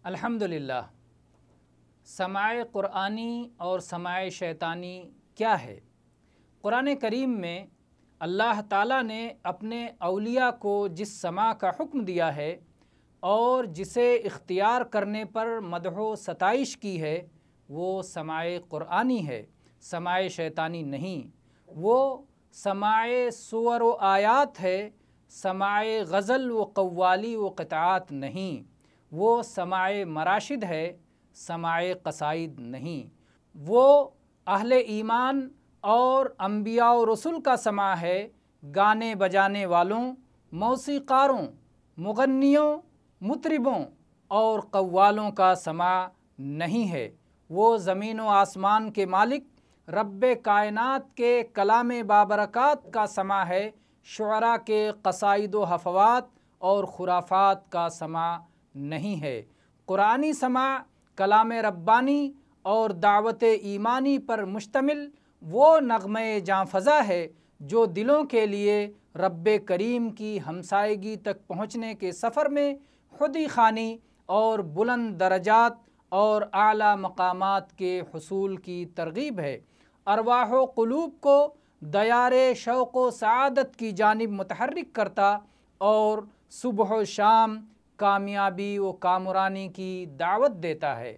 الحمدللہ، سماع قرآنی اور سماع شیطانی کیا ہے؟ قرآن کریم میں اللہ تعالیٰ نے اپنے اولیاء کو جس سماع کا حکم دیا ہے اور جسے اختیار کرنے پر مدح و ستائش کی ہے وہ سماع قرآنی ہے، سماع شیطانی نہیں۔ وہ سماع سور و آیات ہے، سماع غزل و قوالی و قطعات نہیں۔ وہ سماع مراشد ہے، سماع قصائد نہیں۔ وہ اہل ایمان اور انبیاء و رسل کا سماع ہے، گانے بجانے والوں، موسیقاروں، مغنیوں، مطربوں اور قوالوں کا سماع نہیں ہے۔ وہ زمین و آسمان کے مالک رب کائنات کے کلام بابرکات کا سماع ہے، شعراء کے قصائد و حفوات اور خرافات کا سماع نہیں ہے۔ قرآنی سماع کلام ربانی اور دعوت ایمانی پر مشتمل وہ نغمہ جاں فزا ہے جو دلوں کے لیے رب کریم کی ہمسائیگی تک پہنچنے کے سفر میں خودی خوانی اور بلند درجات اور اعلیٰ مقامات کے حصول کی ترغیب ہے، ارواح و قلوب کو دیار شوق و سعادت کی جانب متحرک کرتا اور صبح و شام کامیابی و کامرانی کی دعوت دیتا ہے۔